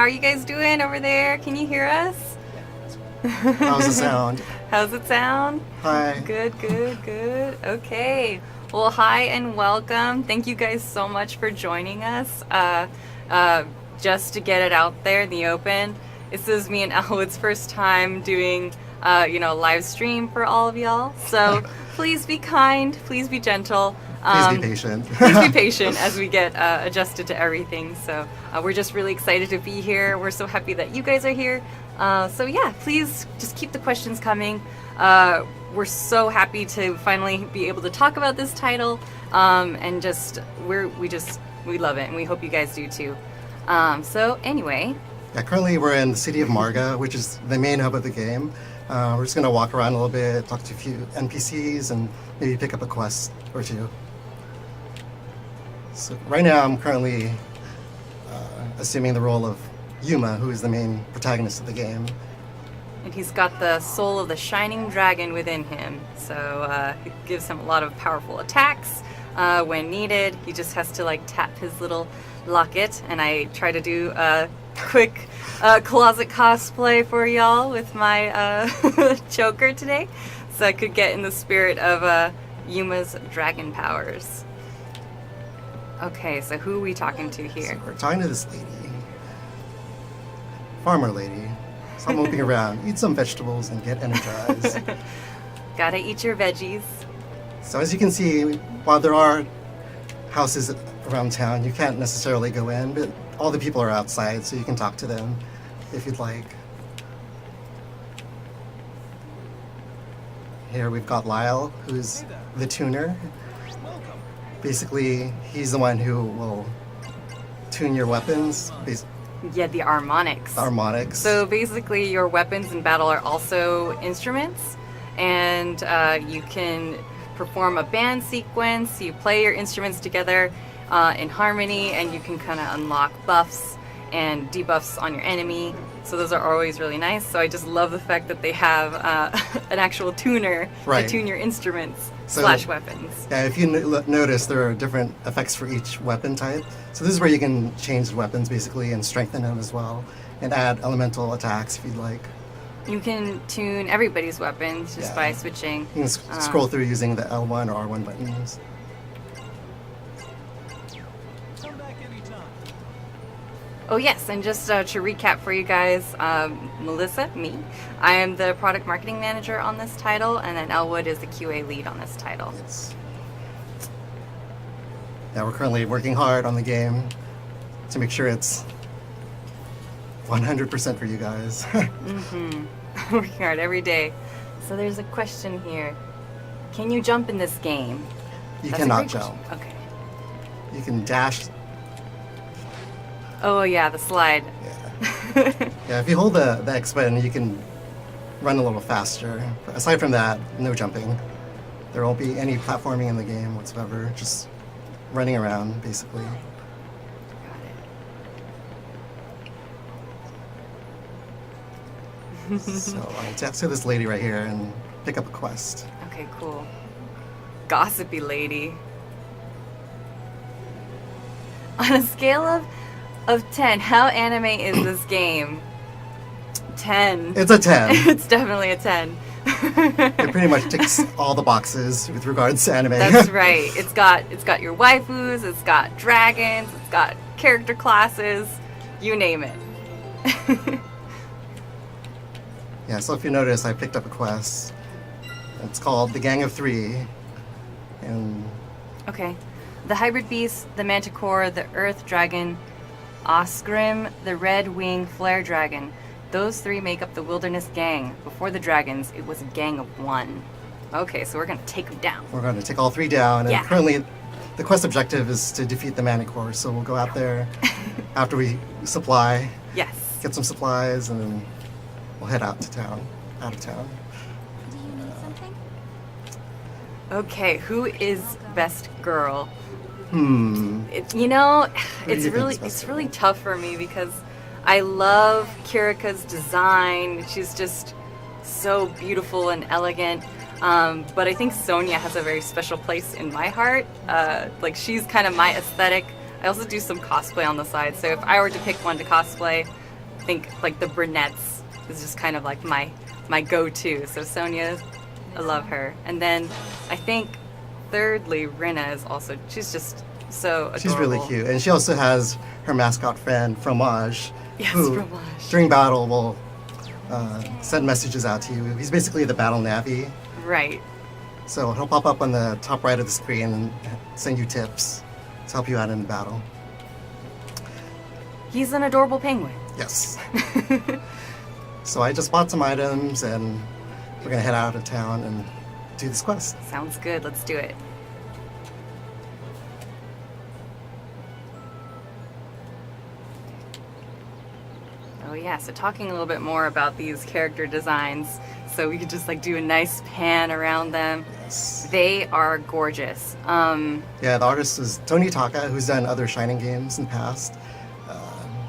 How are you guys doing over there? Can you hear us? How's the sound? How's it sound? Hi. Good, good, good. Okay. Well, hi and welcome. Thank you guys so much for joining us. Just to get it out there in the open, this is me and Elwood's first time doing, live stream for all of y'all. So please be kind, please be gentle. Please be patient. Please be patient as we get adjusted to everything. So we're just really excited to be here. We're so happy that you guys are here. So yeah, please just keep the questions coming. We're so happy to finally be able to talk about this title, and we love it, and we hope you guys do too. So anyway. Yeah, currently we're in the city of Marga, which is the main hub of the game. We're just gonna walk around a little bit, talk to a few NPCs, and maybe pick up a quest or two. So right now I'm currently assuming the role of Yuma, who is the main protagonist of the game. And he's got the soul of the shining dragon within him, so it gives him a lot of powerful attacks when needed. He just has to tap his little locket, and I try to do a quick closet cosplay for y'all with my choker today, so I could get in the spirit of Yuma's dragon powers. Okay, so who are we talking to here? So we're talking to this lady, farmer lady. So I'm looking around, eat some vegetables and get energized. Gotta eat your veggies. So as you can see, while there are houses around town, you can't necessarily go in, but all the people are outside, so you can talk to them if you'd like. Here we've got Lyle, who's the tuner. Basically, he's the one who will tune your weapons. Yeah, the harmonics. Harmonics. So basically, your weapons in battle are also instruments, and you can perform a band sequence. You play your instruments together in harmony, and you can kind of unlock buffs and debuffs on your enemy. So those are always really nice. So I just love the fact that they have an actual tuner to tune your instruments / weapons. Yeah, if you notice, there are different effects for each weapon type. So this is where you can change the weapons basically and strengthen them as well, and add elemental attacks if you'd like. You can tune everybody's weapons just by switching. You can scroll through using the L1 or R1 buttons. Oh yes, and just to recap for you guys, Melissa, me, I am the product marketing manager on this title, and then Elwood is the QA lead on this title. Yes. Yeah, we're currently working hard on the game to make sure it's 100% for you guys. Working hard every day. So there's a question here. Can you jump in this game? You cannot jump. Okay. You can dash. Oh yeah, the slide. Yeah. Yeah, if you hold the X button, you can run a little faster. But aside from that, no jumping. There won't be any platforming in the game whatsoever. Just running around, basically. So I'll talk to this lady right here and pick up a quest. Okay, cool. Gossipy lady. On a scale of 10, how anime is this game? 10. It's a 10. It's definitely a 10. It pretty much ticks all the boxes with regards to anime. That's right. It's got your waifus, it's got dragons, it's got character classes, you name it. Yeah, so if you notice, I picked up a quest. It's called The Gang of Three. And okay. The hybrid beast, the manticore, the earth dragon, Osgrim, the red wing flare dragon. Those three make up the wilderness gang. Before the dragons, it was a gang of one. Okay, so we're gonna take them down. we're going to take all three down. And Yeah. currently, the quest objective is to defeat the Manicore. So we'll go out there after we supply, Yes. get some supplies, and then we'll head out of town. Do you need something? Okay, who is best girl? Who It's do you think really is best it's really tough for me because I love Kirika's design. She's just so beautiful and elegant. But I think Sonia has a very special place in my heart. She's kind of my aesthetic. I also do some cosplay on the side, so if I were to pick one to cosplay, think like the brunettes is just kind of like my go-to. So Sonia, I love her. And then I think thirdly, Rinna is also, she's just so adorable. She's really cute. And she also has her mascot friend, Fromage, Yes, who Fromage. during battle will send messages out to you. He's basically the battle navvy. Right. So he'll pop up on the top right of the screen and send you tips to help you out in battle. He's an adorable penguin. Yes. So I just bought some items and we're gonna head out of town and do this quest. Sounds good. Let's do it. Oh yeah, so talking a little bit more about these character designs, so we could just like do a nice pan around them. Yes. They are gorgeous. Yeah, the artist is Tony Taka, who's done other Shining games in the past.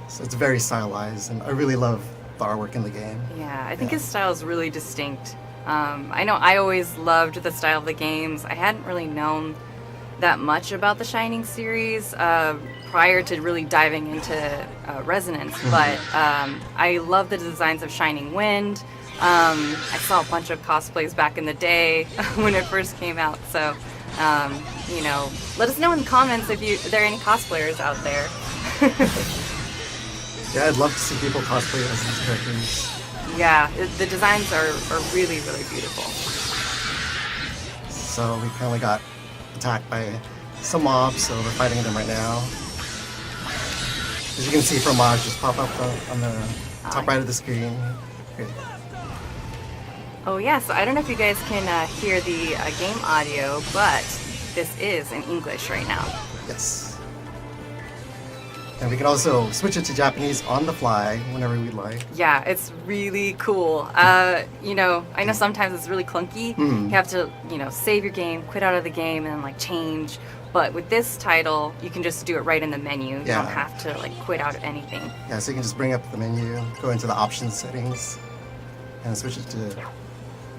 So it's very stylized, and I really love the artwork in the game. Yeah, I think his style is really distinct. I know I always loved the style of the games. I hadn't really known that much about the Shining series prior to really diving into Resonance, but I love the designs of Shining Wind. I saw a bunch of cosplays back in the day when it first came out, so you know, let us know in the comments if there are any cosplayers out there. Yeah, I'd love to see people cosplay as these characters. Yeah, the designs are really, really beautiful. So we currently got attacked by some mobs, so we're fighting them right now. As you can see, Fromage just pop up on the top right of the screen. Here. Oh yeah, so I don't know if you guys can hear the game audio, but this is in English right now. Yes. And we can also switch it to Japanese on the fly whenever we'd like. Yeah, it's really cool. You know, I know sometimes it's really clunky. You have to, you know, save your game, quit out of the game, and then like change. But with this title, you can just do it right in the menu. You Yeah. don't have to like quit out anything. Yeah, so you can just bring up the menu, go into the options settings, and switch it to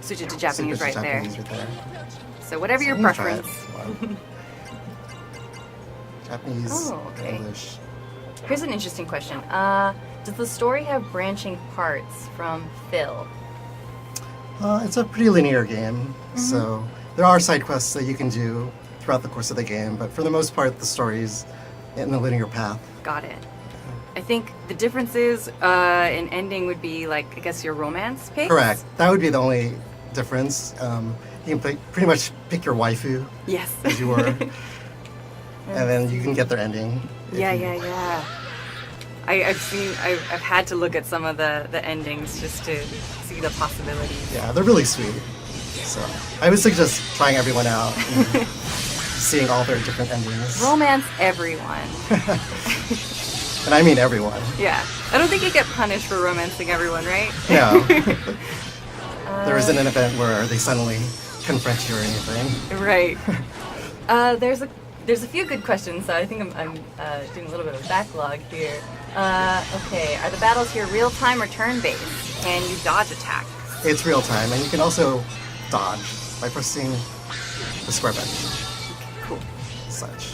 Switch it to Japanese right Japanese there. right there. So whatever your I'm gonna try preference. it. Wow. Japanese, Oh, okay. English. Here's an interesting question. Does the story have branching parts from Phil? It's a pretty linear game, so there are side quests that you can do throughout the course of the game, but for the most part, the story's in the linear path. Got it. I think the differences in ending would be like, I guess, your romance picks? Correct. That would be the only difference. You can pretty much pick your waifu Yes. as you were, and then you can get their ending. if Yeah, you- yeah. I've had to look at some of the endings just to see the possibilities. Yeah, they're really sweet. So I would suggest trying everyone out, and seeing all their different endings. Romance everyone. And I mean everyone. Yeah. I don't think you get punished for romancing everyone, right? No. There isn't an event where they suddenly confront you or anything. Right. There's a few good questions, so I think I'm doing a little bit of a backlog here. Okay, are the battles here real time or turn based? Can you dodge attack? It's real time, and you can also dodge by pressing the square button, Cool. such.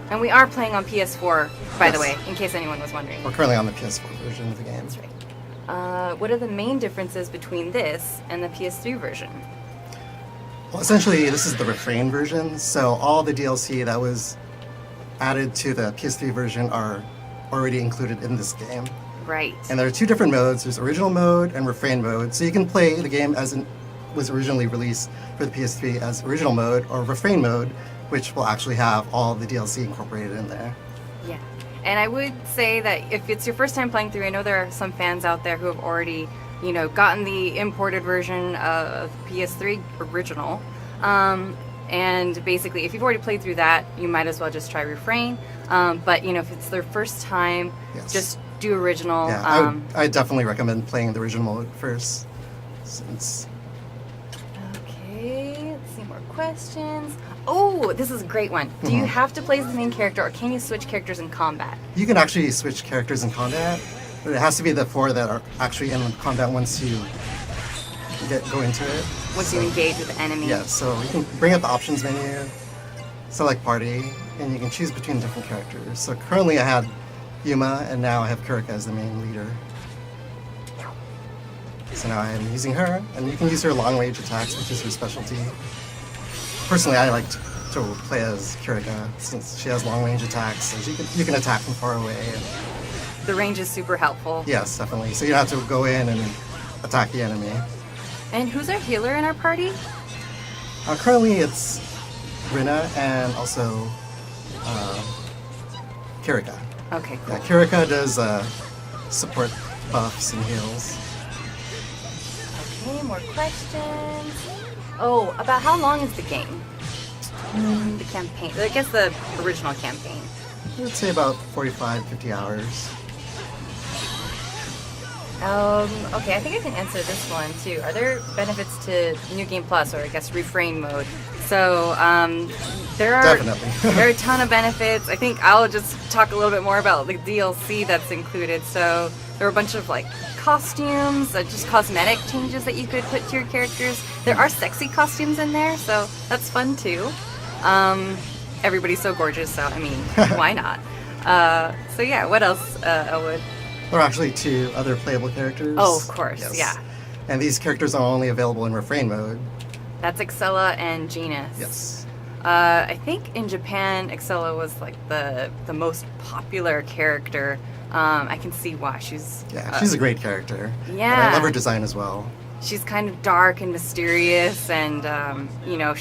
And we are playing on PS4, by the Yes. way, in case anyone was wondering. We're currently on the PS4 version of the game. That's right. What are the main differences between this and the PS3 version? Well, essentially, this is the Refrain version, so all the DLC that was added to the PS3 version are already included in this game. Right. And there are two different modes. There's original mode and Refrain mode. So you can play the game as it was originally released for the PS3 as original mode or Refrain mode, which will actually have all the DLC incorporated in there. Yeah. And I would say that if it's your first time playing through, I know there are some fans out there who have already, you know, gotten the imported version of PS3 original. And basically, if you've already played through that, you might as well just try Refrain. But, you know, if it's their first time, Yes. just do original. Yeah, I definitely recommend playing the original mode first. Since Okay, let's see more questions. Oh, this is a great one. Do you have to play as the main character, or can you switch characters in combat? you can actually switch characters in combat, but it has to be the four that are actually in combat once you go into it. Once you engage with the enemy? Yeah, so you can bring up the options menu, select party, and you can choose between different characters. So currently I had Yuma, and now I have Kurika as the main leader. So now I'm using her, and you can use her long-range attacks, which is her specialty. Personally, I like to play as Kirika, since she has long-range attacks, so you can attack from far away. And, The range is super helpful. yes, definitely. So you don't have to go in and attack the enemy. And who's our healer in our party? Currently, it's Rina and also Kirika. Okay, cool. Yeah, Kirika does support buffs and heals. Okay, more questions. Oh, about how long is the game? The campaign. I guess the original campaign. I would say about 45, 50 hours. Okay, I think I can answer this one too. Are there benefits to New Game Plus, or I guess Refrain mode? So, there are Definitely. there are a ton of benefits. I think I'll just talk a little bit more about the DLC that's included. So, there are a bunch of like costumes, just cosmetic changes that you could put to your characters. There are sexy costumes in there, so that's fun too. Everybody's so gorgeous, so I mean, why not? So yeah, what else, Elwood? There are actually 2 other playable characters. Oh, of course, Yes. yeah. And these characters are only available in Refrain mode. That's Excella and Genus. Yes. I think in Japan, Excella was like the most popular character. I can see why. She's She's a great character. Yeah. And I love her design as well. she's kind of dark and mysterious, and you know,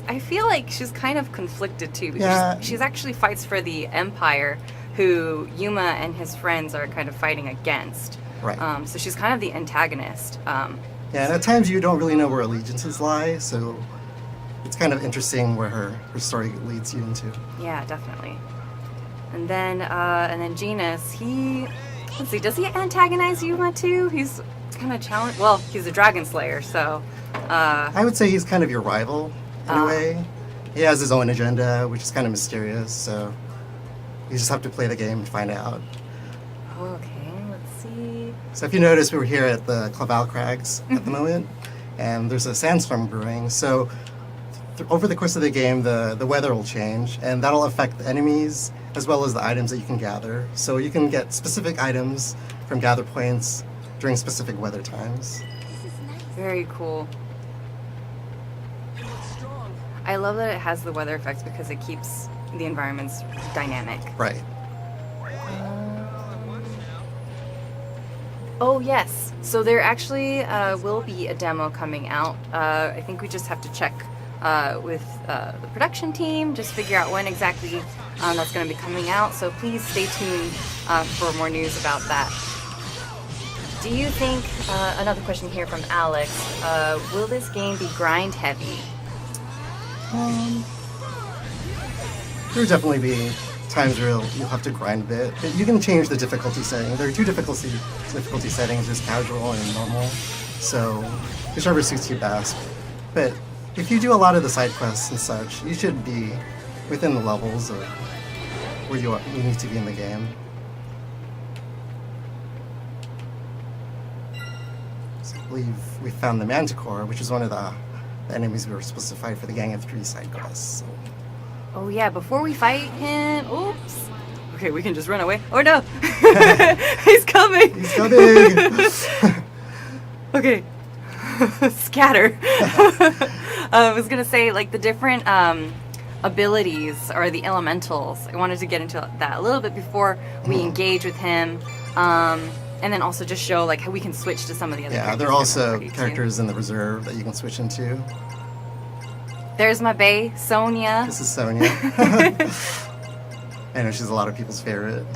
I feel like she's kind of conflicted too, because Yeah. she's actually fights for the Empire, who Yuma and his friends are kind of fighting against. Right. So she's kind of the antagonist. Yeah, and at times you don't really know where allegiances lie, so it's kind of interesting where her story leads you into. Yeah, definitely. And then Genus, let's see, does he antagonize Yuma too? He's kind of challenged. Well, he's a dragon slayer, so. I would say he's kind of your rival, in a way. He has his own agenda, which is kind of mysterious, so you just have to play the game and find out. Okay, let's see. So if you notice, we were here at the Claval Crags at the moment, and there's a sandstorm brewing. So over the course of the game, the weather will change, and that'll affect the enemies as well as the items that you can gather. So you can get specific items from gather points during specific weather times. This is nice. Very cool. I love that it has the weather effects because it keeps the environments dynamic. Right. Oh yes, so there actually will be a demo coming out. I think we just have to check with the production team, just figure out when exactly that's going to be coming out. So please stay tuned for more news about that. Do you think, another question here from Alex, will this game be grind heavy? There'll definitely be times where you'll have to grind a bit. But you can change the difficulty setting. There are 2 difficulty settings, there's casual and normal. So whichever suits you best. But if you do a lot of the side quests and such, you should be within the levels of where you need to be in the game. So I believe we found the Manticore, which is one of the enemies we were supposed to fight for the Gang of 3 side quests. So. Oh yeah, before we fight him, oops. Okay, we can just run away. Oh no! He's coming! He's coming! Okay. Scatter. I was gonna say, like, the different abilities or the elementals. I wanted to get into that a little bit before we engage with him. And then also just show like how we can switch to some of the other Yeah, characters there are in our also party, too. characters in the reserve that you can switch into. There's my bae, Sonia. This is Sonia. I know she's a lot of people's favorite.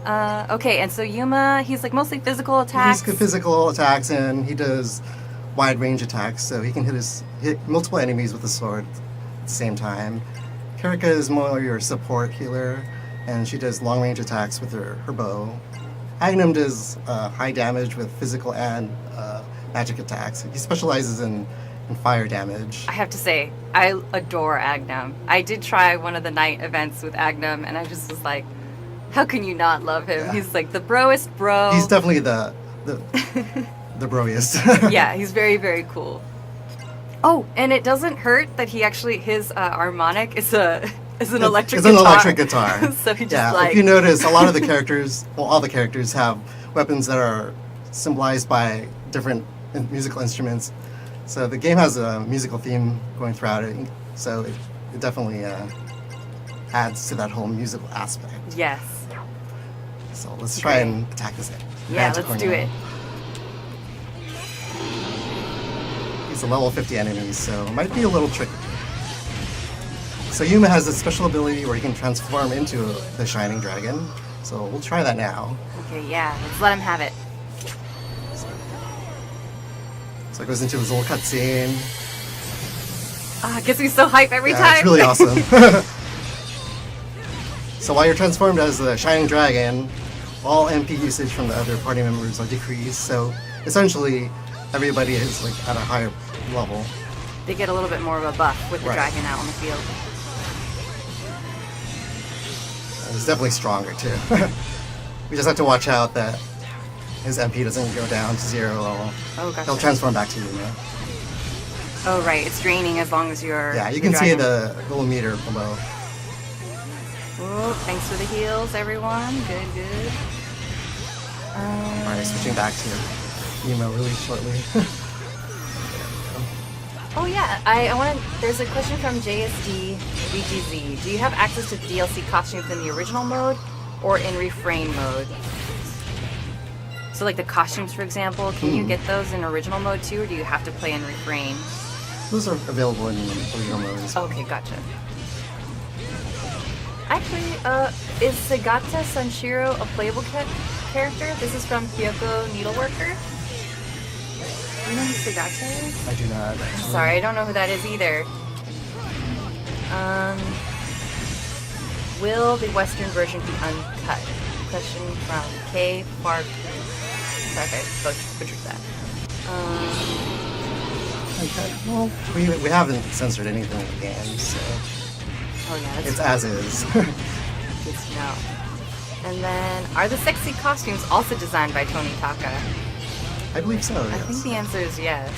Okay, and so Yuma, he's like mostly physical attacks. He's good physical attacks, and he does wide range attacks, so he can hit multiple enemies with a sword at the same time. Kirika is more your support healer, and she does long range attacks with her bow. Agnum does high damage with physical and magic attacks. He specializes in fire damage. I have to say, I adore Agnum. I did try one of the night events with Agnum, and I just was like, how can you not love him? Yeah. He's like the broest bro. He's definitely the broiest. Yeah, he's very, very cool. Oh, and it doesn't hurt that he actually, his harmonic is an electric It's guitar. an electric guitar. So he just yeah, like... if you notice, a lot of the characters, well, all the characters have weapons that are symbolized by different musical instruments. So the game has a musical theme going throughout it, so it definitely adds to that whole musical aspect. Yes. So let's try and attack this. Yeah, let's do it. He's a level 50 enemy, so it might be a little tricky. So Yuma has a special ability where he can transform into the Shining Dragon. So we'll try that now. Okay, yeah, let's let him have it. So it goes into his little cutscene. Ah, it gets me so hype every Yeah, time. it's really awesome. So while you're transformed as the Shining Dragon, all MP usage from the other party members are decreased. So essentially, everybody is like at a higher level. They get a little bit more of a buff with the Right. dragon out on the field. And he's definitely stronger too. We just have to watch out that his MP doesn't go down to 0 level. Oh, gotcha. He'll transform back to Yuma. Oh, right. It's draining as long as you're. Yeah, you the can see dragon. the little meter below. Oh, thanks for the heals, everyone. Good, good. Alright, switching back to Yuma really shortly. Oh yeah, I want to. There's a question from JSD VGZ. Do you have access to DLC costumes in the original mode or in Refrain mode? So like the costumes, for example, can you get those in original mode too, or do you have to play in Refrain? Those are available in original mode as well. Okay, gotcha. Actually, is Sagata Sanshiro a playable character? This is from Hyoko Needleworker. You know who Sagata is? I do not. I'm sorry, I don't know who that is either. Will the Western version be uncut? Question from K. Park. Sorry if I butchered that. Okay. Well, we haven't censored anything in the game, so Oh yeah, that's it's as is. good to know. And then, are the sexy costumes also designed by Tony Taka? I believe so, I yes. think the answer is yes.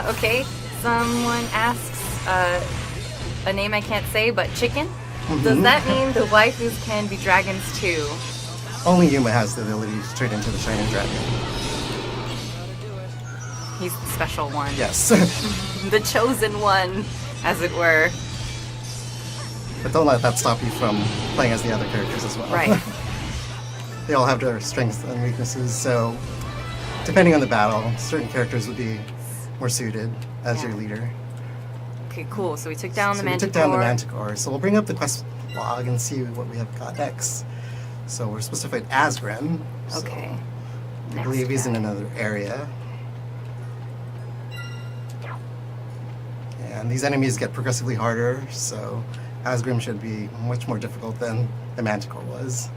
Okay, someone asks a name I can't say, but chicken. Does that mean the waifus can be dragons too? Only Yuma has the ability to turn into the Shining Dragon. He's the special one. Yes. The chosen one, as it were. But don't let that stop you from playing as the other characters as well. Right. They all have their strengths and weaknesses, so depending on the battle, certain characters would be more suited as your leader. Okay, cool. So we took down the We Manticore. took down the Manticore. So we'll bring up the quest log and see what we have got next. So we're supposed to fight Asgrim. So Okay. I Next believe he's in guy. another area. And these enemies get progressively harder, so Asgrim should be much more difficult than the Manticore was.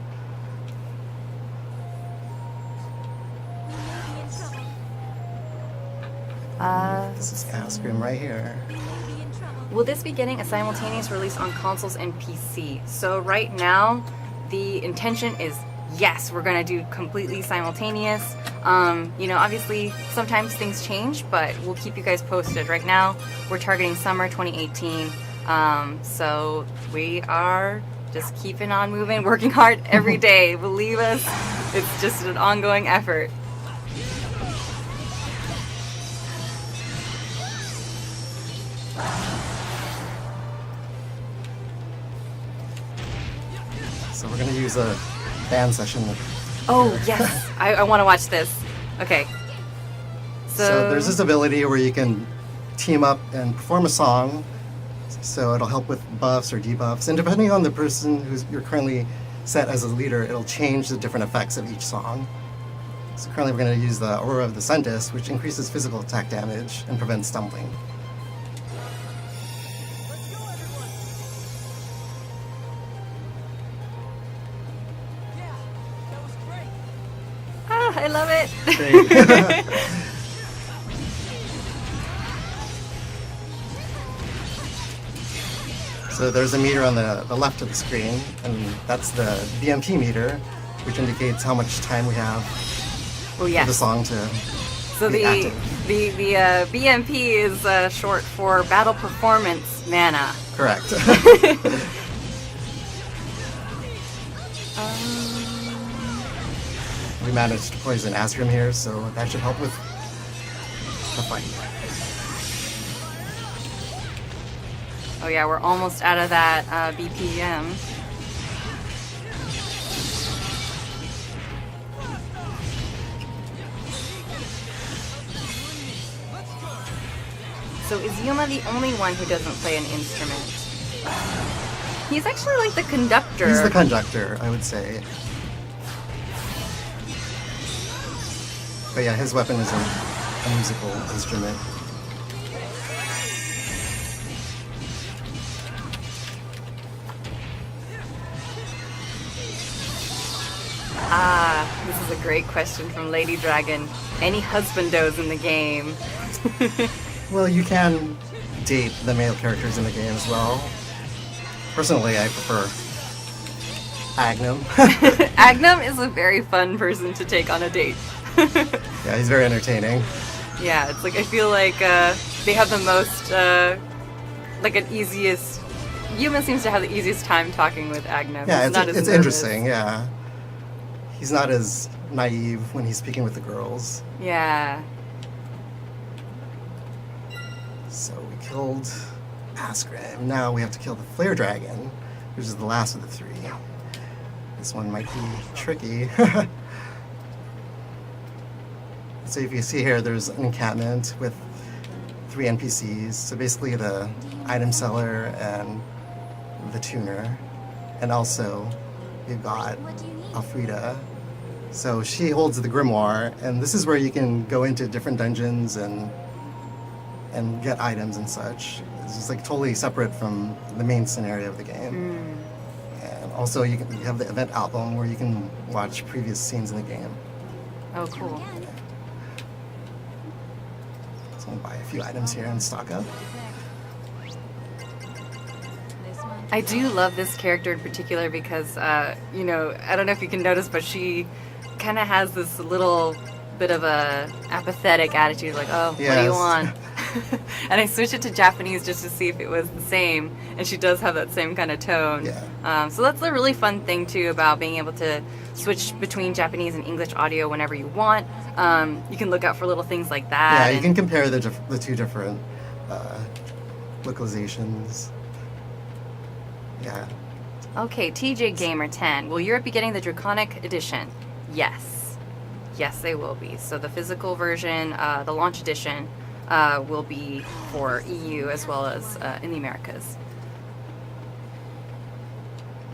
This is Asgrim right here. Will this be getting a simultaneous release on consoles and PC? So right now, the intention is yes, we're gonna do completely simultaneous. Obviously sometimes things change, but we'll keep you guys posted. Right now, we're targeting summer 2018. So we are just keeping on moving, working hard every day. Believe us, it's just an ongoing effort. So we're going to use a band session. Oh, yes. I want to watch this. Okay. So there's this ability where you can team up and perform a song. So it'll help with buffs or debuffs. And depending on the person who's you're currently set as a leader, it'll change the different effects of each song. So currently we're going to use the Aura of the Sun Disc, which increases physical attack damage and prevents stumbling. Ah, I love it. Great. So there's a meter on the left of the screen, and that's the BMP meter, which indicates how much time we have Oh, for the yes. song to So be the active. BMP is short for Battle Performance Mana. Correct. We managed to poison Asgrim here, so that should help with the fight. Oh yeah, we're almost out of that BPM. So is Yuma the only one who doesn't play an instrument? He's actually like the conductor. He's the conductor, I would say. But yeah, his weapon is a musical instrument. This is a great question from Lady Dragon. Any husbandos in the game? Well, you can date the male characters in the game as well. Personally, I prefer Agnum. Agnum is a very fun person to take on a date. Yeah, he's very entertaining. Yeah, it's like I feel like they have the most like an easiest. Yuma seems to have the easiest time talking with Agnum. Yeah, He's not as it's nervous. interesting, yeah. He's not as naive when he's speaking with the girls. Yeah. So we killed Asgrim. Now we have to kill the Flare Dragon, which is the last of the three. This one might be tricky. So if you see here, there's an encampment with 3 NPCs. So basically the item seller and the tuner. And also we've got Alfreda. So she holds the grimoire, and this is where you can go into different dungeons and get items and such. It's just like totally separate from the main scenario of the game. And also you have the event album where you can watch previous scenes in the game. Oh, cool. So I'll buy a few items here and stock up. I do love this character in particular because, you know, I don't know if you can notice, but she kind of has this little bit of a apathetic attitude, like, oh, what do you Yes. want? And I switched it to Japanese just to see if it was the same, and she does have that same kind of tone. Yeah. So that's a really fun thing, too, about being able to switch between Japanese and English audio whenever you want. You can look out for little things like that. Yeah, you can compare the two different localizations. Yeah. Okay, TJ Gamer 10. Will Europe be getting the Draconic Edition? Yes. Yes, they will be. So the physical version, the launch edition, will be for EU as well as in the Americas.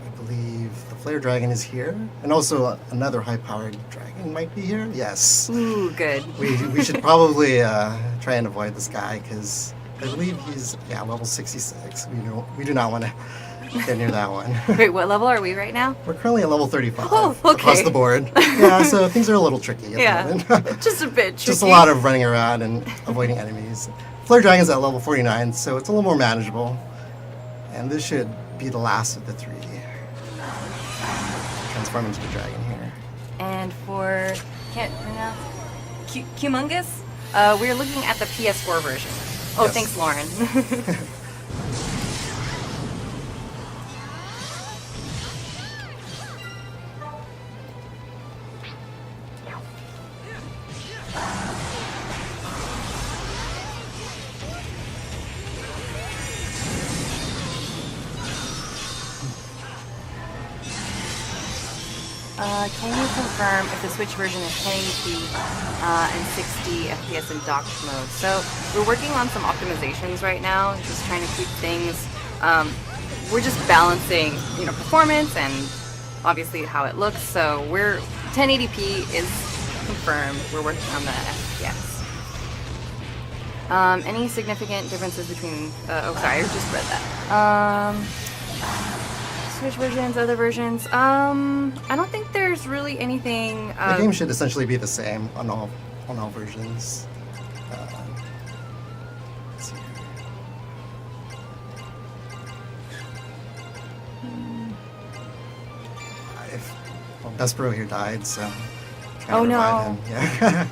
I believe the Flare Dragon is here. And also another high-powered dragon might be here. Yes. Ooh, good. We should probably try and avoid this guy because I believe he's level 66. We do not want to get near that one. Wait, what level are we right now? We're currently at level 35 Oh, okay. across the board. Yeah, so things are a little tricky at the moment. Just a bit tricky. Just a lot of running around and avoiding enemies. Flare Dragon's at level 49, so it's a little more manageable. And this should be the last of the three. Transform into the dragon here. And for, can't pronounce, Humongous, we're looking at the PS4 version. Oh, Yes. thanks, Lauren. Can you confirm if the Switch version is 1080p and 60 FPS in docked mode? So we're working on some optimizations right now, just trying to keep things. We're just balancing, you know, performance and obviously how it looks. So 1080p is confirmed. We're working on the FPS. Any significant differences between? Oh, sorry, I just read that. Switch versions, other versions. I don't think there's really anything. The game should essentially be the same on all versions. Let's see here. Well, Despero here died, so. trying Oh, to no. revive him. Yeah.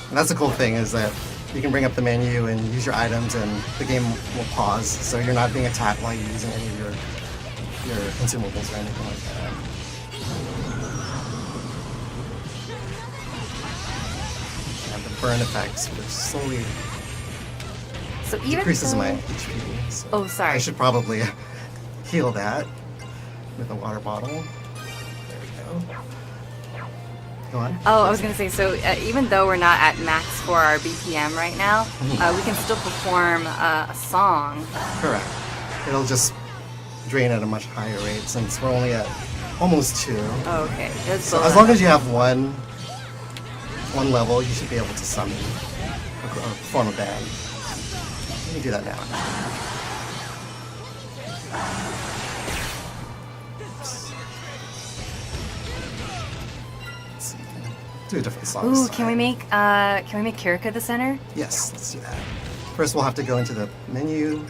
And that's the cool thing is that you can bring up the menu and use your items, and the game will pause, so you're not being attacked while you're using any of your consumables or anything like that. And the burn effects, which slowly So even decreases though- my HP. So Oh, sorry. I should probably heal that with a water bottle. There we go. Go on. Oh, I was gonna say, so even though we're not at max for our BPM right now, we can still perform a song. Correct. It'll just drain at a much higher rate since we're only at almost 2. Oh, okay. That's So both. as long as you have one level, you should be able to summon or perform a band. Let me do that now. Oops. Let's see. Do a different song. Ooh, can we make Kirika the center? Yes, let's do that. First, we'll have to go into the menu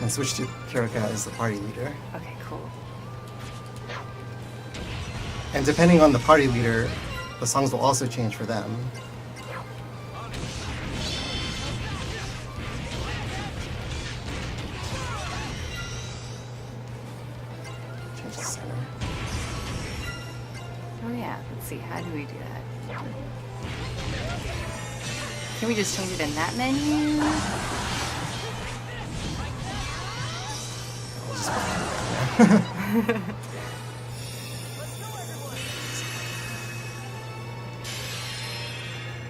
and switch to Kirika as the party leader. Okay, cool. And depending on the party leader, the songs will also change for them. Change the center. Oh yeah. Let's see. How do we do that? Can we just change it in that menu? I'll just put it in there.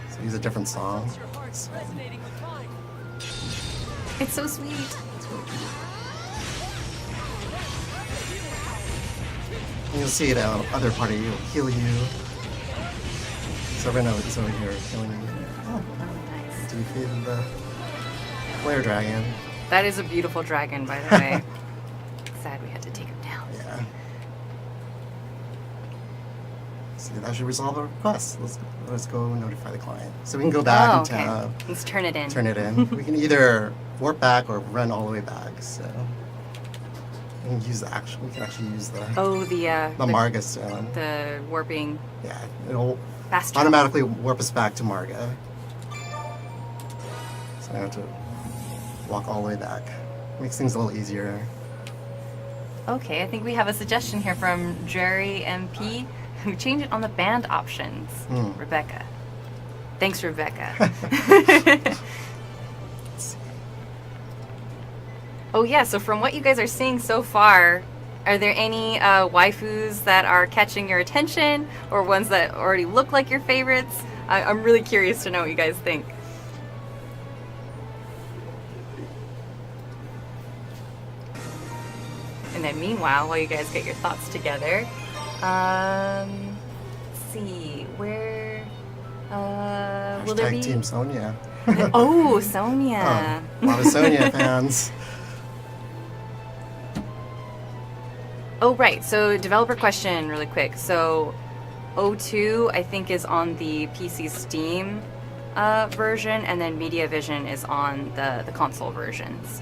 So use a different song. So, It's so sweet. it's really cute. And you'll see it other party will heal you. So Reno is over here healing you. Oh, nice. Do you feel the flare dragon? That is a beautiful dragon, by the way. Sad we had to take him down. Yeah. See, that should resolve our request. Let's go notify the client. So we can go back Oh, and okay. Let's turn it in. turn it in. We can either warp back or run all the way back. So we can use we can actually use the Oh, the Marga stone. the warping Yeah, it'll fast travel. automatically warp us back to Marga. So I have to walk all the way back. Makes things a little easier. Okay, I think we have a suggestion here from Jerry MP, who changed it on the band options. Rebecca. Thanks, Rebecca. Let's see. Oh yeah, so from what you guys are seeing so far, are there any waifus that are catching your attention, or ones that already look like your favorites? I'm really curious to know what you guys think. And then meanwhile, while you guys get your thoughts together, let's see, where will there Hashtag be? Team Sonia. Oh, Sonia. Oh, a lot of Sonia fans. Oh, right. So, developer question really quick. So, O2, I think, is on the PC Steam version, and then MediaVision is on the console versions.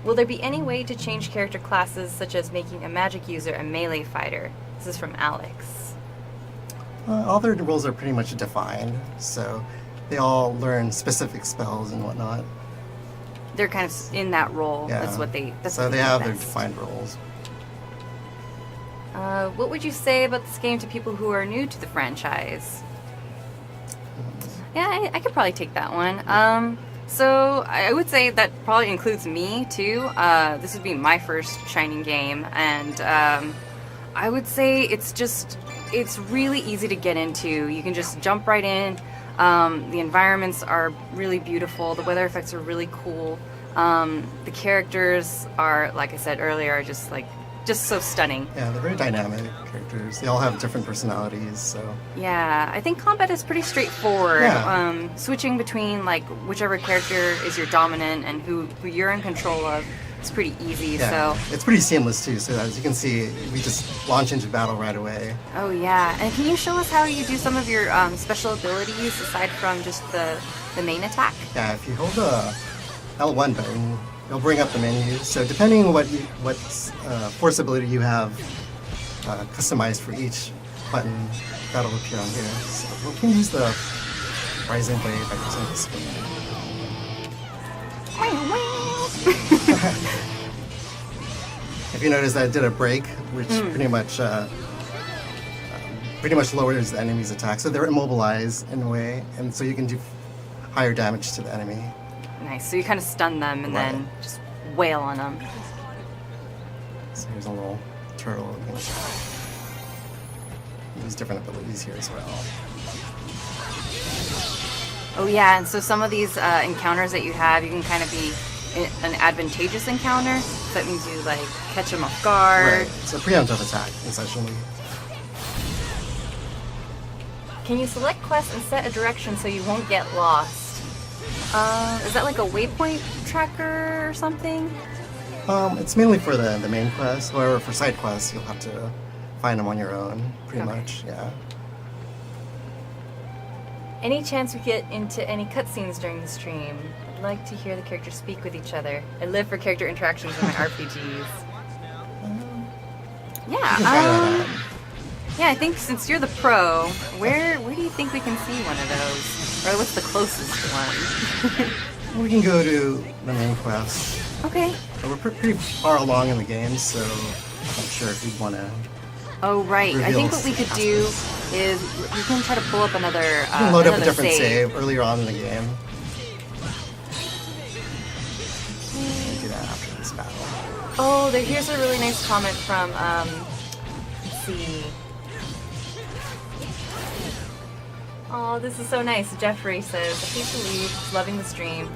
Will there be any way to change character classes, such as making a magic user a melee fighter? This is from Alex. All their roles are pretty much defined, so they all learn specific spells and whatnot. They're kind of in that role. Yeah. That's what they. That's so what they do have their best. defined roles. What would you say about this game to people who are new to the franchise? Yeah, I could probably take that one. So I would say that probably includes me too. This would be my first Shining game, and I would say it's really easy to get into. You can just jump right in. The environments are really beautiful. The weather effects are really cool. The characters are, like I said earlier, are just so stunning. Yeah, they're very dynamic characters. They all have different personalities, so Yeah, I think combat is pretty straightforward. Yeah. Switching between like whichever character is your dominant and who you're in control of is pretty easy. yeah, So, it's pretty seamless too. So as you can see, we just launch into battle right away. oh yeah, and can you show us how you do some of your special abilities aside from just the main attack? Yeah, if you hold the L1 button, it'll bring up the menu. So depending on what force ability you have customized for each button, that'll appear on here. So we can use the Rising Blade by using the spin. If you notice, I did a break, which pretty much lowers the enemy's attack. So they're immobilized in a way, and so you can do higher damage to the enemy. Nice. So you kind of stun them and then just wail on them. So here's a little turtle. You can use different abilities here as well. Oh yeah, and so some of these encounters that you have, you can kind of be an advantageous encounter. So that means you like catch them off guard. Right. It's a preemptive attack, essentially. Can you select quests and set a direction so you won't get lost? Is that like a waypoint tracker or something? It's mainly for the main quest. However, for side quests, you'll have to find them on your own, pretty much. Yeah. Any chance we get into any cutscenes during the stream? I'd like to hear the characters speak with each other. I live for character interactions in my RPGs. Yeah. Yeah, I think since you're the pro, where do you think we can see one of those? Or what's the closest one? We can go to the main quest. Okay. But we're pretty far along in the game, so I'm not sure if we'd want to. Oh, right. I think what we could do is we can try to pull up another You can load up a different save. earlier on in the game. We'll do that after this battle. Oh, here's a really nice comment from, let's see. Oh, this is so nice. Jeffrey says, I hate to leave, loving the stream.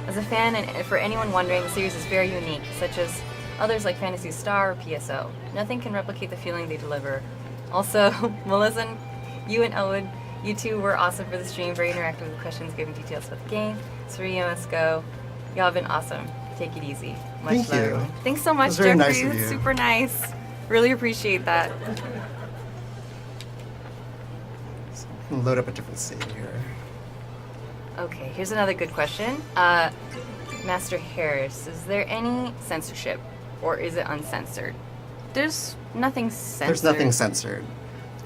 As a fan, and for anyone wondering, the series is very unique, such as others like Phantasy Star or PSO. Nothing can replicate the feeling they deliver. Also, Melissa, you and Owen, you two were awesome for the stream, very interactive with questions, giving details about the game. Serena, let's go. Y'all have been awesome. Take it easy. Much Thank love. you. Thanks so much, That's very Jeffrey. nice of That's you. super nice. Really appreciate that. We'll load up a different save here. Okay, here's another good question. Master Harris, is there any censorship, or is it uncensored? There's nothing censored. There's nothing censored.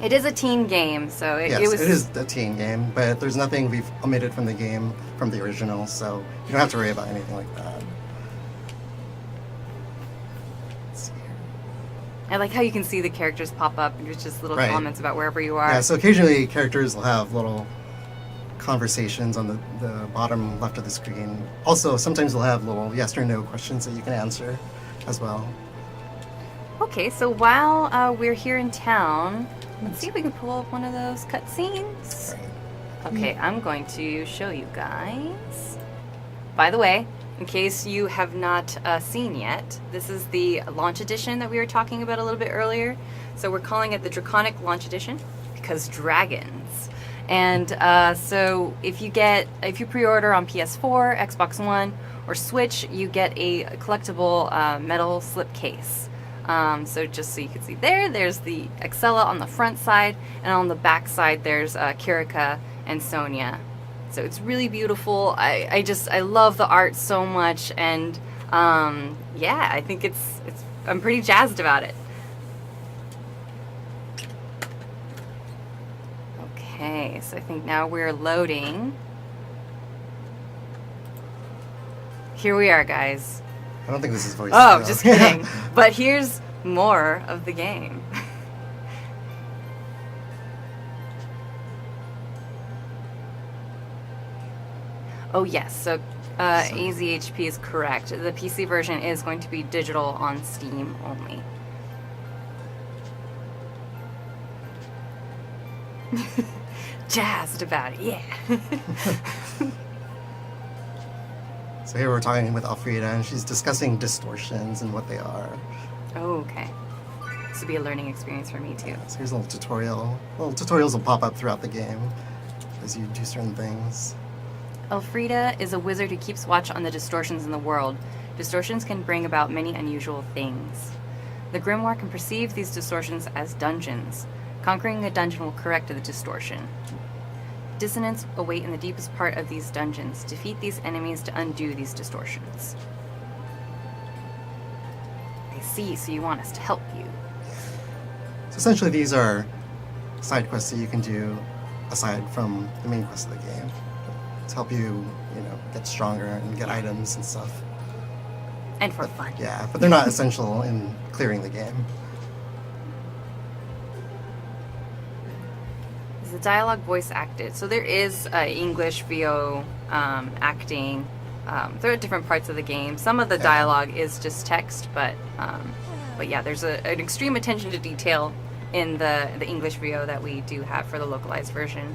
It is a teen game, so it Yes, was. it is a teen game, but there's nothing we've omitted from the game, from the original, so you don't have to worry about anything like that. Let's see here. I like how you can see the characters pop up and there's just little comments about wherever you are. Yeah, so occasionally characters will have little conversations on the bottom left of the screen. Also, sometimes they'll have little yes or no questions that you can answer as well. Okay, so while we're here in town, let's see if we can pull up one of those cutscenes. Right. Okay, I'm going to show you guys. By the way, in case you have not seen yet, this is the launch edition that we were talking about a little bit earlier. So we're calling it the Draconic Launch Edition because dragons. And so if you pre-order on PS4, Xbox One, or Switch, you get a collectible metal slipcase. So just so you can see there's the Excella on the front side, and on the back side there's Kirika and Sonia. So it's really beautiful. I love the art so much, and yeah, I think I'm pretty jazzed about it. Okay, so I think now we're loading. Here we are, guys. I don't think this is voice. Oh, though. just kidding. But here's more of the game. Oh yes, so AZHP is correct. The PC version is going to be digital on Steam only. Jazzed about it, yeah. So here we're talking with Elfrida, and she's discussing distortions and what they are. Oh, okay. This will be a learning experience for me too. So here's a little tutorial. Little tutorials will pop up throughout the game as you do certain things. Elfrida is a wizard who keeps watch on the distortions in the world. Distortions can bring about many unusual things. The Grimoire can perceive these distortions as dungeons. Conquering a dungeon will correct the distortion. Dissonants await in the deepest part of these dungeons. Defeat these enemies to undo these distortions. I see, so you want us to help you. So essentially these are side quests that you can do aside from the main quest of the game, to help you, get stronger and get items and stuff. And for fun. Yeah, but they're not essential in clearing the game. Is the dialogue voice acted? So there is English VO acting. There are different parts of the game. Some of the dialogue is just text, but yeah, there's an extreme attention to detail in the English VO that we do have for the localized version.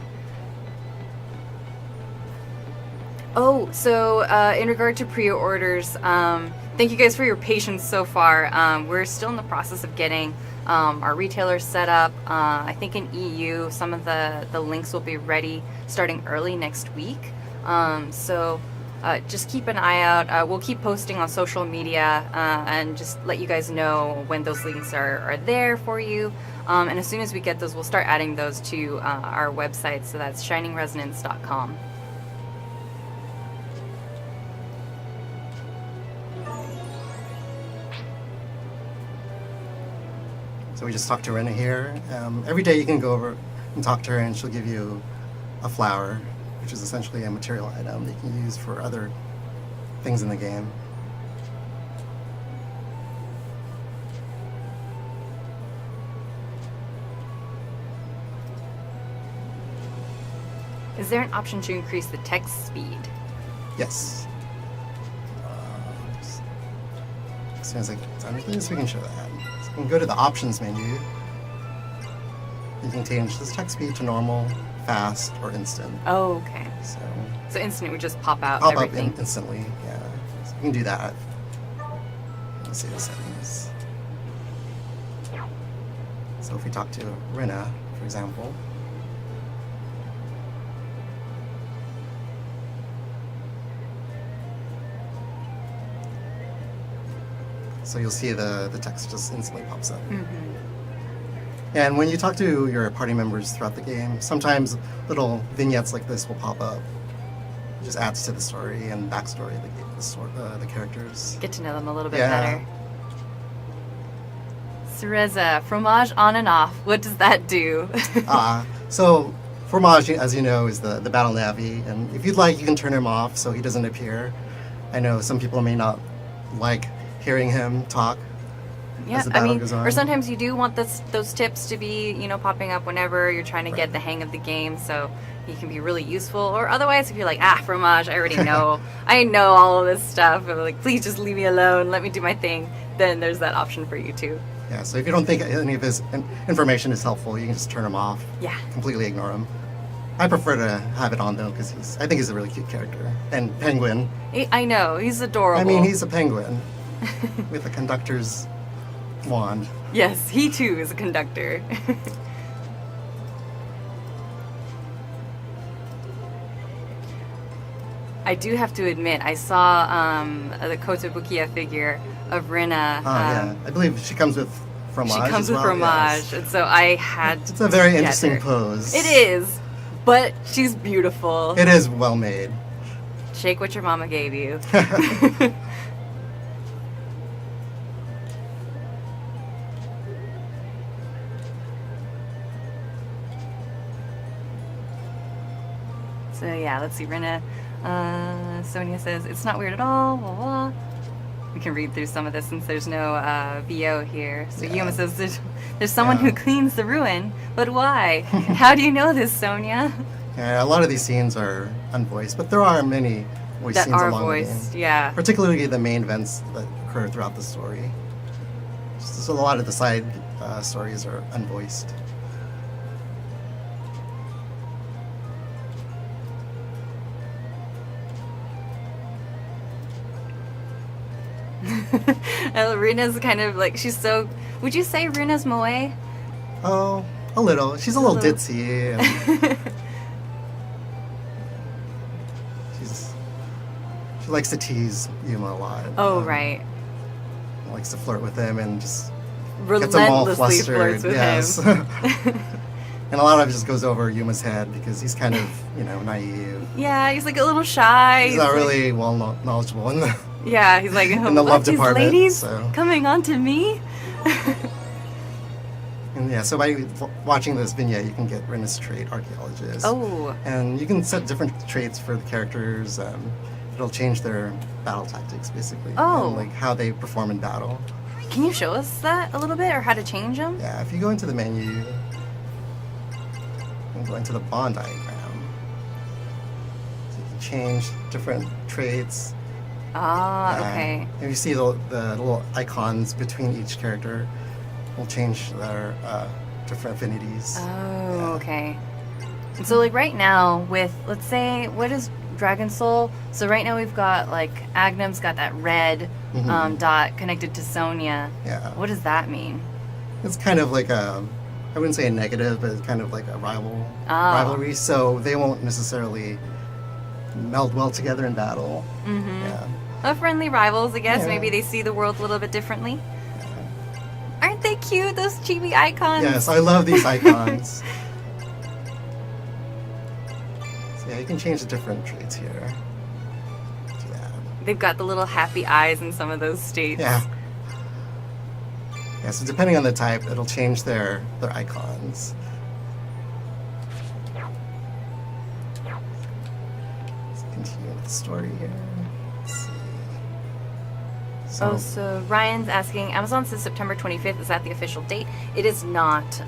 Oh, so in regard to pre-orders, thank you guys for your patience so far. We're still in the process of getting our retailers set up. I think in EU, some of the links will be ready starting early next week. So just keep an eye out. We'll keep posting on social media and just let you guys know when those links are there for you. And as soon as we get those, we'll start adding those to our website. So that's shiningresonance.com. So we just talked to Rena here. Every day you can go over and talk to her, and she'll give you a flower, which is essentially a material item that you can use for other things in the game. Is there an option to increase the text speed? Yes. As soon as I get done with this, we can show that. So you can go to the options menu. You can change this text speed to normal, fast, or instant. Oh, okay. So instant would just pop out pop everything. up instantly, yeah. So you can do that. Let's see the settings. So if we talk to Rena, for example, so you'll see the text just instantly pops up. Mm-hmm. And when you talk to your party members throughout the game, sometimes little vignettes like this will pop up. It just adds to the story and backstory of the characters. Get to know them a little bit better. Cereza, fromage on and off. What does that do? So fromage, as you know, is the battle navvy, and if you'd like, you can turn him off so he doesn't appear. I know some people may not like hearing him talk. Yeah, as the battle goes on. or sometimes you do want those tips to be, popping up whenever you're trying to get the hang of the game, so he can be really useful. Or otherwise, if you're like, fromage, I already know, I know all of this stuff, and like, please just leave me alone, let me do my thing, then there's that option for you too. Yeah, so if you don't think any of his information is helpful, you can just turn him off. Yeah. Completely ignore him. I prefer to have it on though, because I think he's a really cute character. And penguin. I know, he's adorable. I mean, he's a penguin with a conductor's wand. Yes, he too is a conductor. I do have to admit, I saw the Kotobukiya figure of Rena. Yeah, I believe she comes with fromage. She comes as with well. fromage, Yes. and so I had It's a very to get interesting her. pose. It is, but she's beautiful. It is well made. Shake what your mama gave you. So yeah, let's see, Rena. Sonia says, it's not weird at all, blah, blah. We can read through some of this since there's no VO here. So Yuma says, there's someone who cleans the ruin, but why? How do you know this, Sonia? Yeah, a lot of these scenes are unvoiced, but there are many voice That scenes are along voiced, the game. yeah. Particularly the main events that occur throughout the story. So a lot of the side stories are unvoiced. Rena's kind of like, she's so, would you say Rena's moe? Oh, a little. She's a little ditzy. And she likes to tease Yuma a lot. Oh, right. Likes to flirt with him and just gets him all Relentlessly flustered. flirts with Yes. him. And a lot of it just goes over Yuma's head because he's kind of, naive. Yeah, he's like a little shy. He's not really well knowledgeable in the Yeah, he's like, in the love these department. ladies So. coming on to me? And Yeah, so by watching this vignette, you can get Renus trait Archaeologist. Oh. And you can set different traits for the characters. It'll change their battle tactics, basically. Oh. And, like, how they perform in battle. Can you show us that a little bit, or how to change them? Yeah, if you go into the menu and go into the bond diagram, so you can change different traits. Ah, okay. And you see the little icons between each character will change their different affinities. Oh, okay. And so, like, right now, with, let's say, what is Dragon Soul? So right now we've got, like, Agnum's got that red dot connected to Sonya. Yeah. What does that mean? It's kind of like I wouldn't say a negative, but it's kind of like a rivalry. So they won't necessarily meld well together in battle. Mm-hmm. Yeah. Friendly rivals, I guess. Yeah. Maybe they see the world a little bit differently. Aren't they cute, those chibi icons? Yes, I love these icons. So yeah, you can change the different traits here. Yeah. They've got the little happy eyes in some of those states. Yeah. Yeah, so depending on the type, it'll change their icons. Let's continue with the story here. Let's see. So Ryan's asking, Amazon says September 25th. Is that the official date? It is not.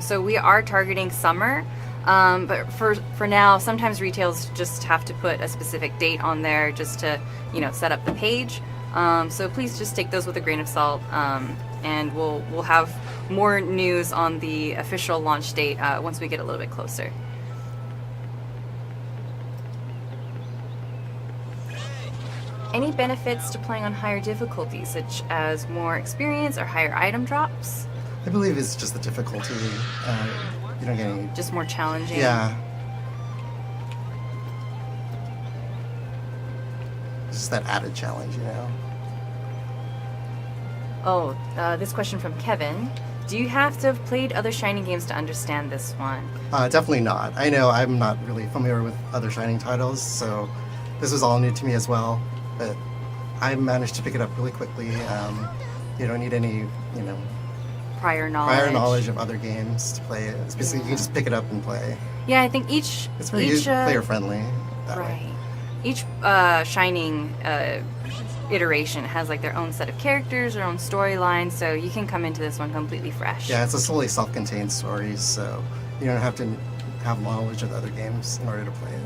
So we are targeting summer. But for now, sometimes retails just have to put a specific date on there just to, set up the page. So please just take those with a grain of salt. And we'll have more news on the official launch date once we get a little bit closer. Any benefits to playing on higher difficulties, such as more experience or higher item drops? I believe it's just the difficulty. You don't get any... Just more challenging? Yeah. It's just that added challenge, Oh, this question from Kevin. Do you have to have played other Shining games to understand this one? Definitely not. I know I'm not really familiar with other Shining titles, so this was all new to me as well. But I managed to pick it up really quickly. You don't need any, Prior knowledge of other games to play it. It's basically, you can just pick it up and play. Yeah, I think each... It's very player-friendly that way. Right. Each Shining iteration has like their own set of characters, their own storyline, so you can come into this one completely fresh. Yeah, it's a solely self-contained story, so you don't have to have knowledge of the other games in order to play it.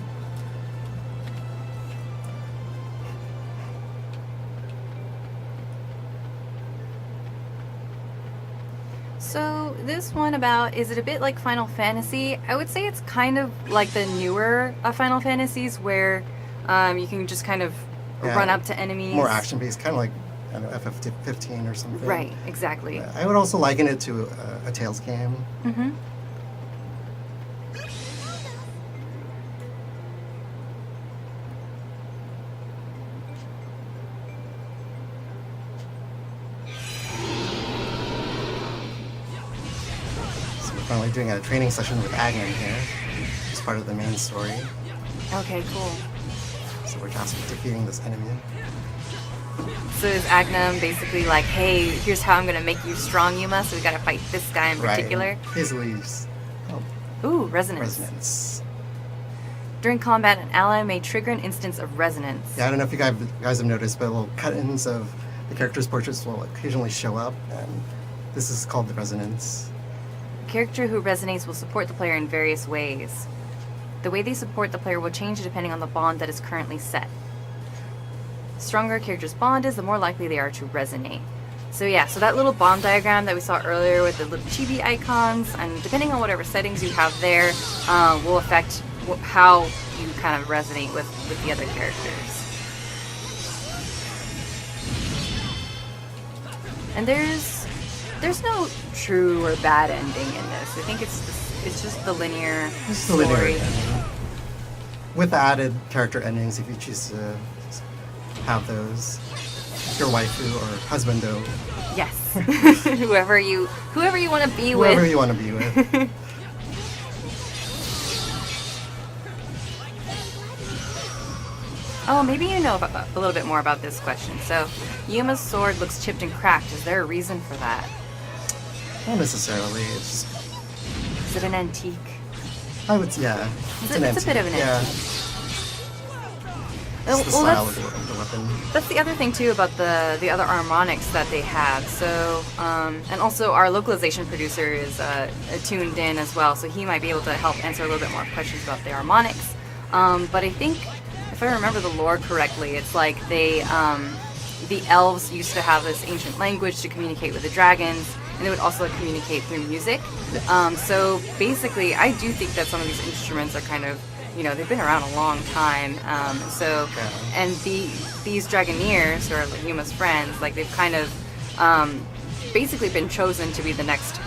So this one about, is it a bit like Final Fantasy? I would say it's kind of like the newer Final Fantasies where you can just kind of run up to enemies. More action-based, kind of like, I don't know, FF15 or something. Right, exactly. I would also liken it to a Tales game. Mm-hmm. Finally doing a training session with Agnan here. It's part of the main story. Okay, cool. So we're tasked with defeating this enemy. So is Agnum basically like, hey, here's how I'm going to make you strong, Yuma, so we got to fight this guy in particular? Right. Basically, just... Ooh, resonance. During combat, an ally may trigger an instance of resonance. Yeah, I don't know if you guys have noticed, but little cut-ins of the characters' portraits will occasionally show up, and this is called the resonance. A character who resonates will support the player in various ways. The way they support the player will change depending on the bond that is currently set. The stronger a character's bond is, the more likely they are to resonate. So yeah, so that little bond diagram that we saw earlier with the little chibi icons, and depending on whatever settings you have there, will affect how you kind of resonate with the other characters. And there's no true or bad ending in this. I think it's just the linear story. Linear ending. With added character endings if you choose to have those. Your waifu or husbando. Yes. whoever you want to be with. Whoever you want to be with. Oh, maybe you know a little bit more about this question. So, Yuma's sword looks chipped and cracked. Is there a reason for that? Not necessarily. It's just, Is it an antique? I would, yeah. It's a bit of an yeah. antique. It's the Well, style that's- of the weapon. That's the other thing too about the other harmonics that they have. So, and also our localization producer is tuned in as well, so he might be able to help answer a little bit more questions about the harmonics. But I think, if I remember the lore correctly, it's like the elves used to have this ancient language to communicate with the dragons, and they would also communicate through music. So basically, I do think that some of these instruments are kind of, they've been around a long time. And these Dragoneers, or like Yuma's friends, like they've kind of basically been chosen to be the next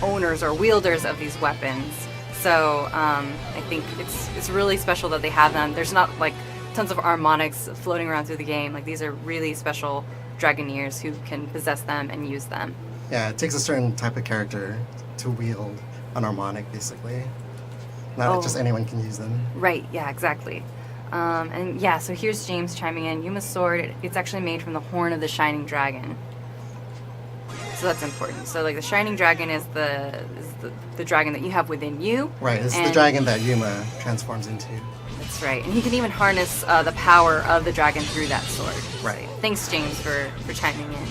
owners or wielders of these weapons. So I think it's really special that they have them. There's not like tons of harmonics floating around through the game. Like these are really special Dragoneers who can possess them and use them. Yeah, it takes a certain type of character to wield an harmonic, basically. Not just anyone can use them. Right, yeah, exactly. And yeah, so here's James chiming in. Yuma's sword, it's actually made from the horn of the Shining Dragon. So that's important. So like the Shining Dragon is the dragon that you have within you. Right, it's the dragon that Yuma transforms into. That's right. And he can even harness the power of the dragon through that sword. Right. Thanks, James, for chiming in.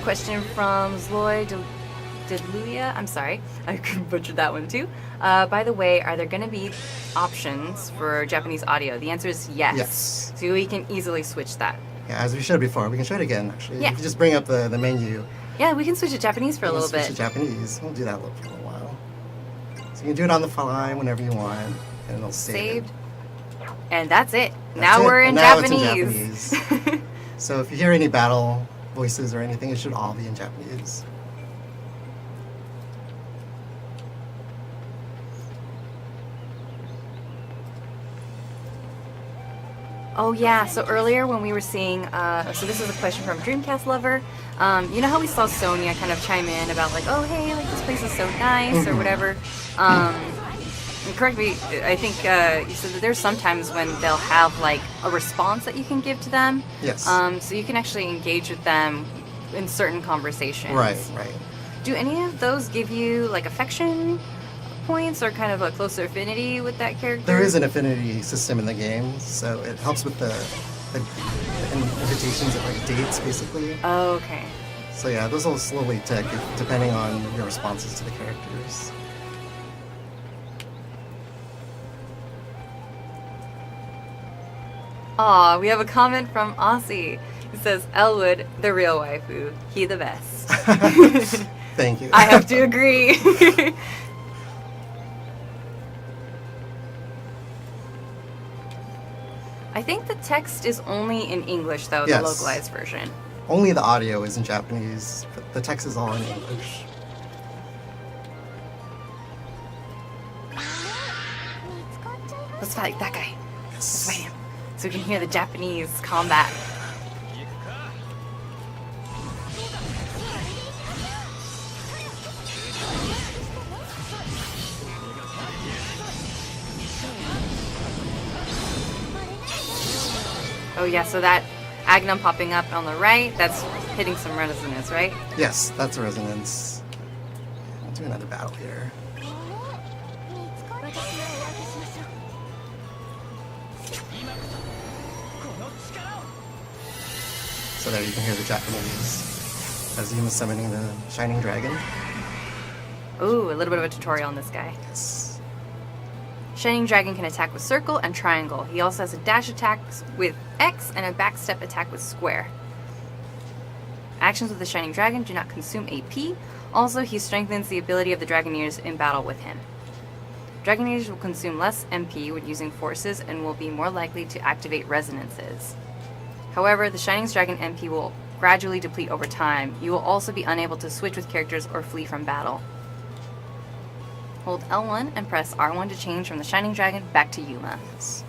Question from Zloy Deluia. I'm sorry, I butchered that one too. By the way, are there going to be options for Japanese audio? The answer is yes. Yes. So we can easily switch that. Yeah, as we showed before, we can show it again, actually. Yeah. You can just bring up the menu. Yeah, we can switch to Japanese for a little Switch bit. to Japanese. We'll do that for a little while. So you can do it on the fly whenever you want, and it'll save Saved. it. And that's it. That's now it. we're in And now Japanese. It's in Japanese. So if you hear any battle voices or anything, it should all be in Japanese. Oh yeah, so earlier when we were seeing, so this is a question from Dreamcast Lover. You know how we saw Sonia kind of chime in about like, oh hey, like this place is so nice or whatever. And correct me, I think you said that there's sometimes when they'll have like a response that you can give to them. Yes. So you can actually engage with them in certain conversations. Right. Do any of those give you like affection points or kind of a closer affinity with that character? There is an affinity system in the game, so it helps with the invitations of like dates, basically. Oh, okay. So yeah, those will slowly tick depending on your responses to the characters. Aw, we have a comment from Aussie. He says, Elwood, the real waifu. He the best. Thank you. I have to agree. I think the text is only in English, though, Yes. the localized version. Only the audio is in Japanese, but the text is all in English. Let's fight that guy. Let's fight Yes. him. So we can hear the Japanese combat. Oh yeah, so that Agnum popping up on the right, that's hitting some resonance, right? Yes, that's a resonance. I'll do another battle here. So there you can hear the Japanese as Yuma summoning the Shining Dragon. Ooh, a little bit of a tutorial on this guy. Yes. Shining Dragon can attack with circle and triangle. He also has a dash attack with X and a backstep attack with square. Actions with the Shining Dragon do not consume AP. Also, he strengthens the ability of the Dragoneers in battle with him. Dragoneers will consume less MP when using forces and will be more likely to activate resonances. However, the Shining Dragon MP will gradually deplete over time. You will also be unable to switch with characters or flee from battle. Hold L1 and press R1 to change from the Shining Dragon back to Yuma. Yes.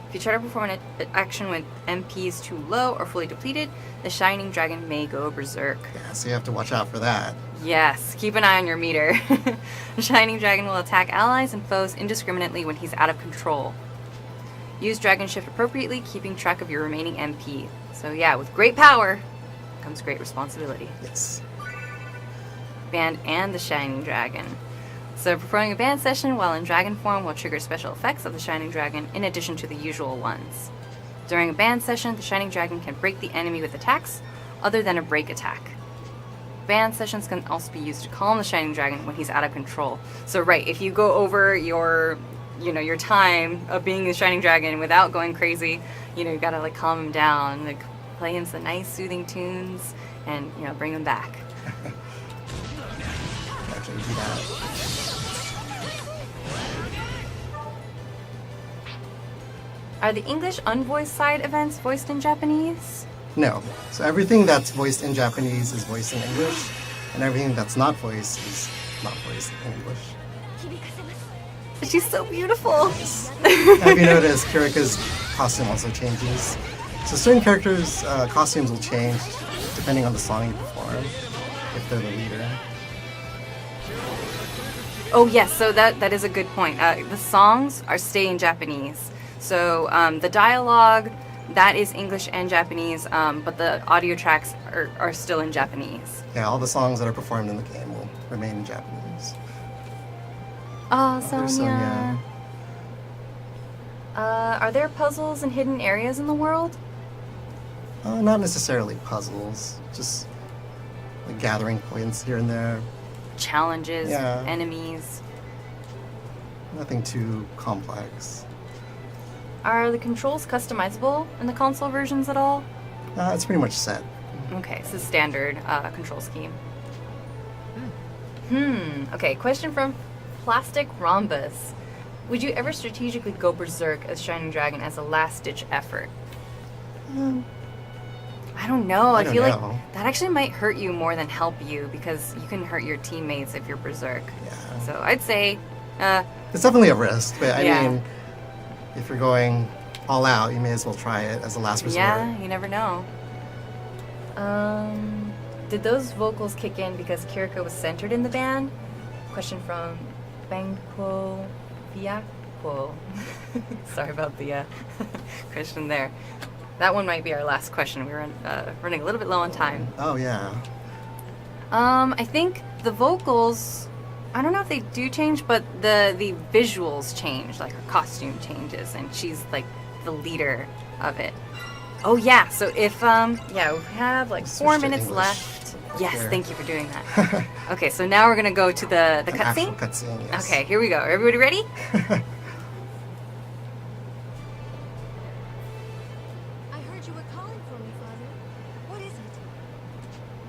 If you try to perform an action when MP is too low or fully depleted, the Shining Dragon may go berserk. Yeah, so you have to watch out for that. Yes, keep an eye on your meter. The Shining Dragon will attack allies and foes indiscriminately when he's out of control. Use Dragon Shift appropriately, keeping track of your remaining MP. So yeah, with great power comes great responsibility. Yes. Band and the Shining Dragon. So performing a band session while in dragon form will trigger special effects of the Shining Dragon in addition to the usual ones. During a band session, the Shining Dragon can break the enemy with attacks other than a break attack. Band sessions can also be used to calm the Shining Dragon when he's out of control. So right, if you go over your time of being the Shining Dragon without going crazy, you gotta like calm him down, like play him some nice soothing tunes and bring him back. Actually do that. Are the English unvoiced side events voiced in Japanese? No. So everything that's voiced in Japanese is voiced in English, and everything that's not voiced is not voiced in English. She's so beautiful. Have you noticed Kirika's costume also changes? So certain characters' costumes will change depending on the song you perform, if they're the leader. Oh yes, so that is a good point. The songs stay in Japanese. So the dialogue, that is English and Japanese, but the audio tracks are still in Japanese. Yeah, all the songs that are performed in the game will remain in Japanese. Oh, There's Sonia. Are there puzzles and hidden areas in the world? Not necessarily puzzles, just like gathering points here and there. Challenges, Yeah. enemies. Nothing too complex. Are the controls customizable in the console versions at all? It's pretty much set. Okay, so standard control scheme. Okay, question from Plastic Rhombus. Would you ever strategically go berserk as Shining Dragon as a last-ditch effort? I don't know. I don't feel know. like that actually might hurt you more than help you because you can hurt your teammates if you're berserk. Yeah. So I'd say, It's definitely a risk, but I Yeah. mean, if you're going all out, you may as well try it as a last resort. yeah, you never know. Did those vocals kick in because Kirika was centered in the band? Question from Bangpo Viaco. Sorry about the question there. That one might be our last question. We're running a little bit low on time. Oh, yeah. I think the vocals, I don't know if they do change, but the visuals change, like her costume changes, and she's like the leader of it. Oh yeah, so if we have like Switch 4 to minutes English. left. Yes, There. thank you for doing that. Okay, so now we're gonna go to the An actual cutscene. cutscene, yes. Okay, here we go. Everybody ready? I heard you were calling for me, Father. What is it?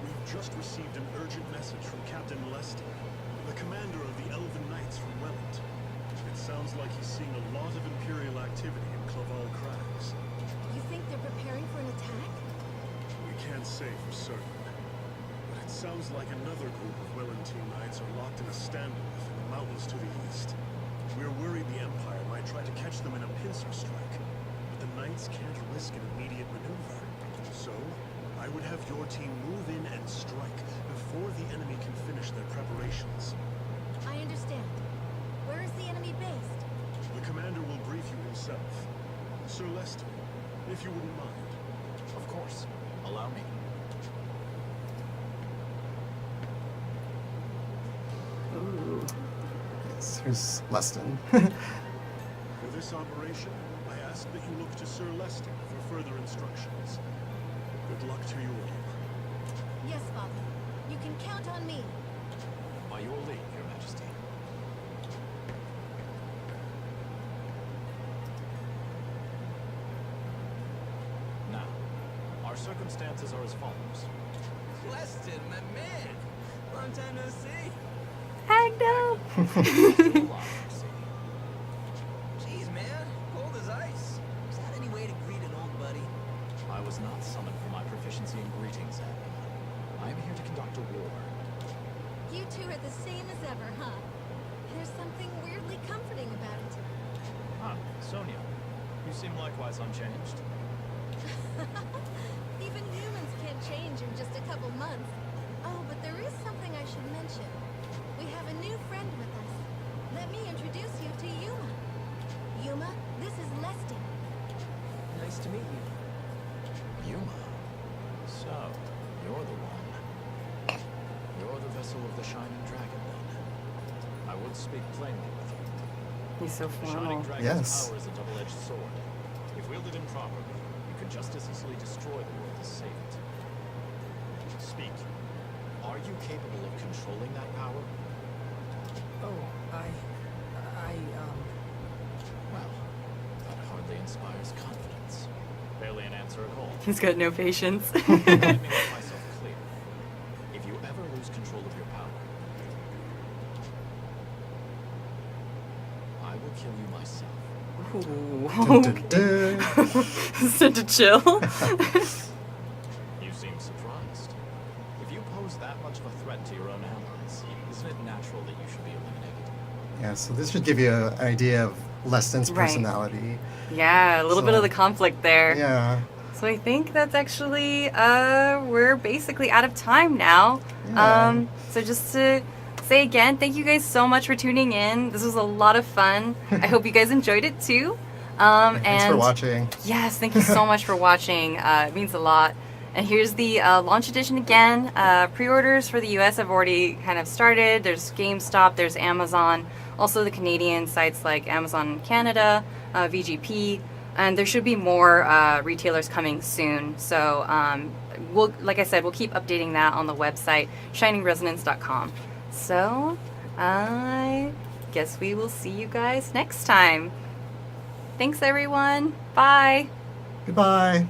We've just received an urgent message from Captain Lesty, the commander of the Elven Knights from Welland. It sounds like he's seeing a lot of Imperial activity in Claval Crags. You think they're preparing for an attack? We can't say for certain, but it sounds like another group of Wellentine Knights are locked in a standoff in the mountains to the east. We're worried the Empire might try to catch them in a pincer strike, but the Knights can't risk an immediate maneuver. So, I would have your team move in and strike before the enemy can finish their preparations. I understand. Where is the enemy based? The commander will brief you himself. Sir Lesty, if you wouldn't mind. Of course. Allow me. Yes, here's Leston. For this operation, I ask that you look to Sir Lesty for further instructions. Good luck to you all. Yes, Father. You can count on me. By your leave, Your Majesty. Now, our circumstances are as follows. Weston, my man. Long time no see. Agno! Still alive, see. Jeez, man. Cold as ice. Is that any way to greet an old buddy? I was not summoned for my proficiency in greetings, Abby. I am here to conduct a war. You two are the same as ever, huh? There's something weirdly comforting about it. Ah, Sonia. You seem likewise unchanged. Even humans can't change in just a couple months. Oh, but there is something I should mention. We have a new friend with us. Let me introduce you to Yuma. Yuma, this is Lesty. Nice to meet you. Yuma. So, you're vessel of the Shining Dragon, then. I would speak plainly with you. He's so The Shining formal. Dragon's Yes. power is a double-edged sword. If wielded improperly, you could just as easily destroy the world as save it. Speak. Are you capable of controlling that power? Oh, Well, that hardly inspires confidence. Barely an answer at all. He's got no patience. Let me make myself clear. If you ever lose control of your power, I will kill you myself. Dun, dun, dun. Sent to chill. You seem surprised. If you pose that much of a threat to your own allies, isn't it natural that you should be eliminated? Yeah, so this should give you an idea of Leston's Right. personality. Yeah, a little bit So- of the conflict there. Yeah. So I think that's actually we're basically out of time now. Yeah. So just to say again, thank you guys so much for tuning in. This was a lot of fun. I hope you guys enjoyed it too. Thanks for and watching. yes, thank you so much for watching. It means a lot. And here's the launch edition again. Pre-orders for the US have already kind of started. There's GameStop, there's Amazon, also the Canadian sites like Amazon Canada, VGP, and there should be more retailers coming soon. So we'll, like I said, we'll keep updating that on the website, shiningresonance.com. So I guess we will see you guys next time. Thanks everyone. Bye. Goodbye.